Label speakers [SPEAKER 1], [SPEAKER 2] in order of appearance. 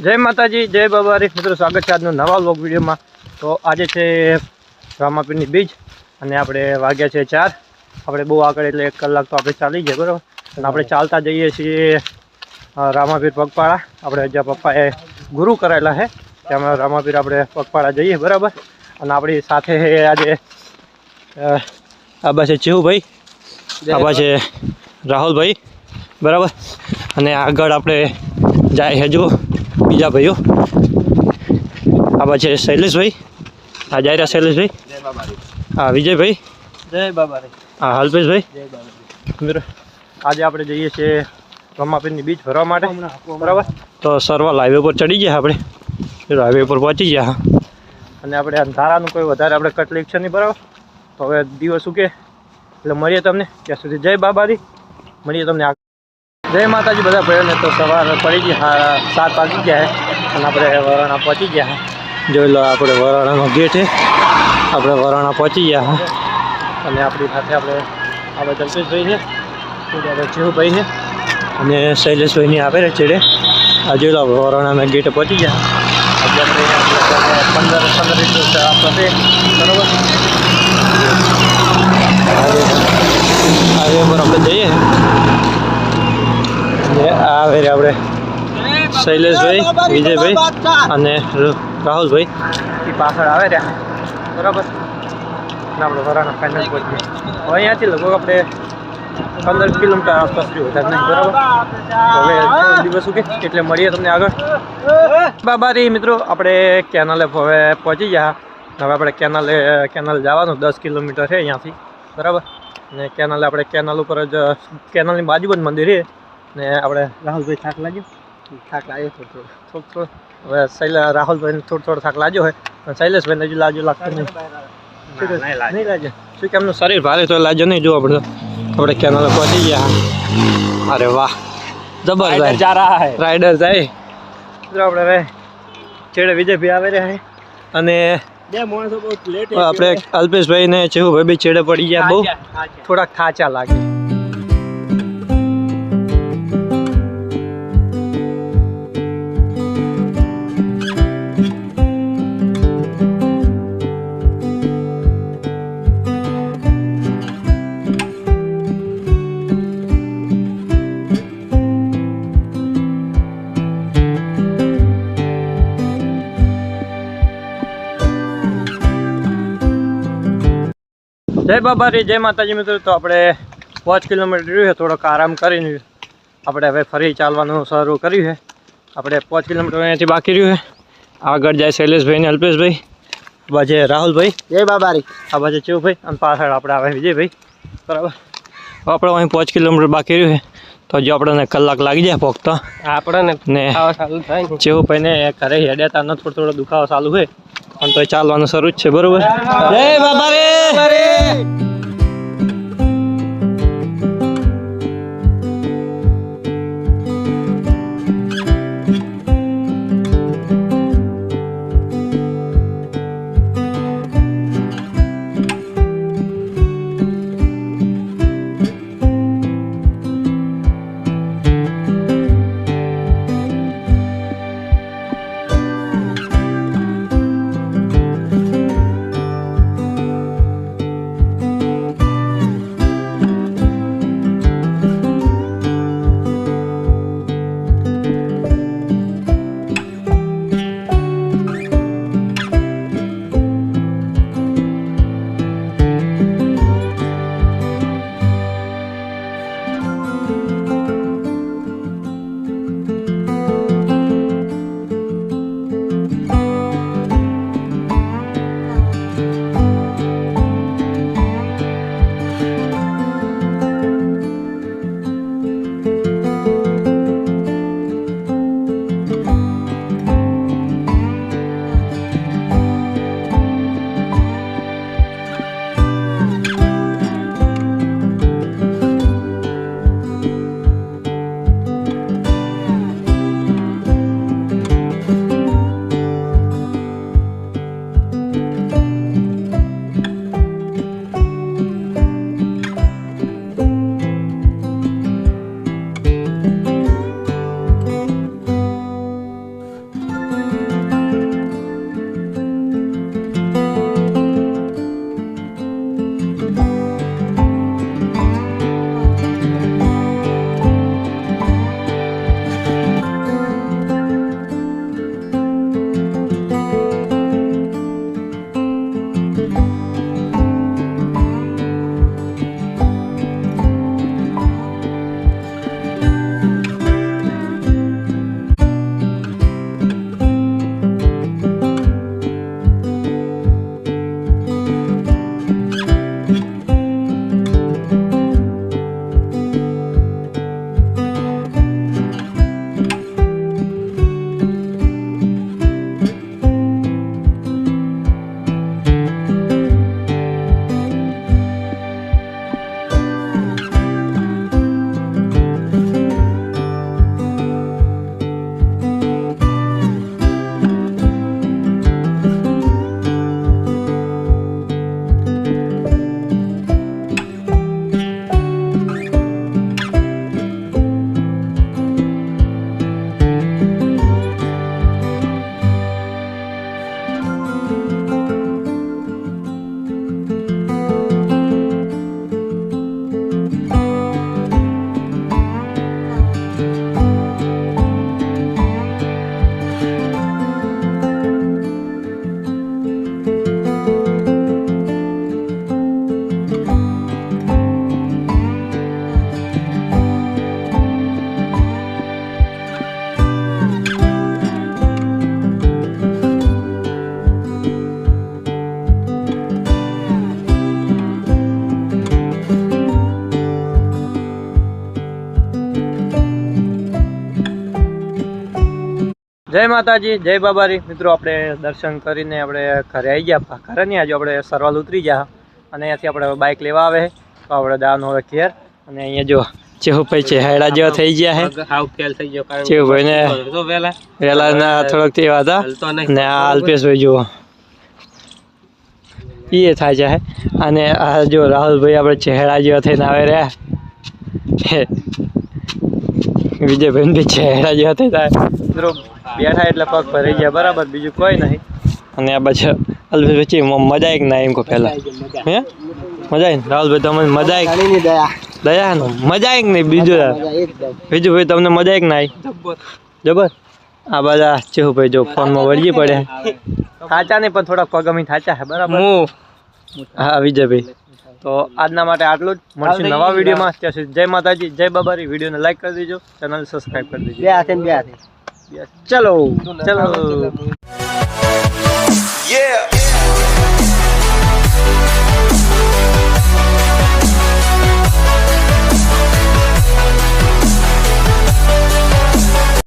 [SPEAKER 1] જય માતાજી, જય બાબારી મિત્રો, સ્વાગત છે આજનો નવા વ્લોગ વિડીયોમાં। તો આજે છે રામાપીરની બીજ અને આપણે વાગ્યા છે 4। આપણે બહુ આગળ એટલે 1 કલાક તો આપણે ચાલી જાય બરાબર। અને આપણે ચાલતા જઈએ છીએ રામાપીર પગપાળા। આપણે જ્યાં પપ્પાએ ગુરુ કરાયેલા છે ત્યાં રામાપીર આપણે પગપાળા જઈએ બરાબર। અને આપણી સાથે આજે આબા છે ચેહુભાઈ, આબા છે રાહુલભાઈ બરાબર। અને આગળ આપણે જાય હજુ બીજા ભાઈઓ, આબા છે શૈલેષભાઈ, આ જાય રહ્યા શૈલેષભાઈ,
[SPEAKER 2] જય બાબારી,
[SPEAKER 1] હા વિજયભાઈ,
[SPEAKER 2] જય બાબારી,
[SPEAKER 1] હા હલ્પેશભાઈ,
[SPEAKER 2] જય બાબારી।
[SPEAKER 1] મિત્રો આજે આપણે જઈએ છીએ રામાપીરની બીજ ભરવા માટે બરાબર। તો સરવાલ હાઈવે પર ચડી ગયા આપણે, હાઈવે પર પહોંચી ગયા અને આપણે ધારાનું કોઈ વધારે આપણે કટલીક છે નહીં બરાબર। તો હવે દિવસ ઉગે એટલે મળીએ તમને ત્યાં સુધી। જય બાબારી, મળીએ તમને। જય માતાજી બધા ભાઈઓને। તો સવાર પડી ગયા, 7 વાગી ગયા અને આપણે વરાણા પહોંચી ગયા। જોઈ લો આપણે વરાણાનો ગેટ છે, આપણે વરાણા પહોંચી ગયા અને આપણી સાથે આપણે જલ્પેશભાઈ છે, આપણે ચેહુભાઈ છે અને શૈલેષભાઈની આવે છે ચેડે। આ જોઈ લો વરાણાના ગેટે પહોંચી ગયા। આજે આપણે 15 મિનિટ આપતો છે બરાબર। હાઈવે પર આપણે જઈએ આવે આપણે શૈલેષભાઈ, વિજયભાઈ અને રાહુલભાઈ એ પાછળ આવે રહ્યા બરાબર। અને આપણે વરાણા ફાઇનલ પહોંચીએ। હવે અહીંયાથી લગભગ આપણે 15 કિલોમીટર આસપાસ વધારે નહીં બરાબર। હવે દિવસ ઉગે એટલે મળીએ તમને આગળ। બાબારી મિત્રો, આપણે કેનાલે હવે પહોંચી ગયા। હવે આપણે કેનાલ જવાનું 10 કિલોમીટર છે અહીંયાથી બરાબર। અને કેનાલે આપણે કેનાલ ઉપર જ કેનાલની બાજુમાં જ મંદિર છે ને આપણે રાહુલભાઈ થાક લાગ્યો થોડો હવે રાહુલભાઈને થોડો થાક લાગ્યો હોય પણ શૈલેષભાઈને હજુ લાગતો નહીં લાગે શું કે એમનું શરીર ભારે તો લાગ્યો નહીં। જો આપણે કેનાલે પહોંચી ગયા। અરે વાહ, જબરદસ્ત રાઈડર જાય આપણે હવે છેડે વિજયભાઈ આવે રહ્યા અને આપણે અલ્પેશભાઈ ને ચેહુભાઈ બી છેડે પડી ગયા, બહુ થોડાક થાચા લાગે। જય બાબારી, જય માતાજી મિત્રો। તો આપણે 5 કિલોમીટર રહ્યું છે, થોડોક આરામ કરીને આપણે હવે ફરી ચાલવાનું શરૂ કર્યું છે। આપણે 5 કિલોમીટર અહીંયાથી બાકી રહ્યું છે। આગળ જાય શૈલેષભાઈ ને અલ્પેશભાઈ, આ બાજુ રાહુલભાઈ, જય બાબારી, આ બાજુ ચેહુભાઈ અને પાછળ આપણે આવે વિજયભાઈ બરાબર। આપણે અહીં 5 કિલોમીટર બાકી રહ્યું છે તો હજુ આપણને કલાક લાગી જાય પહોંચતા આપણને ને ચેહુભાઈને ઘરે હેડ્યા હતા, થોડો દુખાવો ચાલુ હોય પણ તો ચાલવાનું શરૂ જ છે બરોબર। જય બાબારી। જય માતાજી, જય બાબારી. મિત્રો આપણે દર્શન કરીને આપણે ઘરે આવી ગયા. ઘરે નહીં, આજે આપણે સરવાલ ઉતરી ગયા અને અહીંયાથી આપણે બાઇક લેવા આવે તો આપણે દાવાનું હવે ઘેર. અને અહીંયા જો ચેહુભાઈ ચહેડા જેવા થઈ ગયા છે.
[SPEAKER 2] હાવ ફેલ થઈ ગયો કારણ
[SPEAKER 1] ચેહુભાઈ ને
[SPEAKER 2] તો વેલા
[SPEAKER 1] વહેલા ના થોડોક તેવા હતા. ને આ અલ્પેશભાઈ જુઓ એ થાય છે. અને આ જો રાહુલભાઈ આપણે ચહેડા જેવા થઈને આવે રહ્યા. વિજયભાઈ બી ચહેડા જેવા થઈ થાય. મિત્રો બેઠા એટલે પગ ભરાઈ ગયા બરાબર, બીજું કોઈ નહીં. અને આ બાજુ અલ્પેશભાઈ મજા આવી ના એમ કહો પહેલા હે મજા આવી રાહુલભાઈ તમને મજા આવી દયા નો મજા આવી નહીં બીજું ભાઈ તમને મજા આવી ના આવી જબર. આ બધા ચેહુભાઈ જો ફોનમાં વળગી પડ્યા. થાચા નહીં પણ થોડા પગ અમી થાચા છે બરાબર. હા વિજયભાઈ, તો આજના માટે આટલું જ. મળશું નવા વિડીયોમાં. ત્યાં સુધી જય માતાજી, જય બાબારી. વિડીયોને લાઈક કરી દેજો, ચેનલ સબસ્ક્રાઈબ કરી દેજો. ચલો ચલો.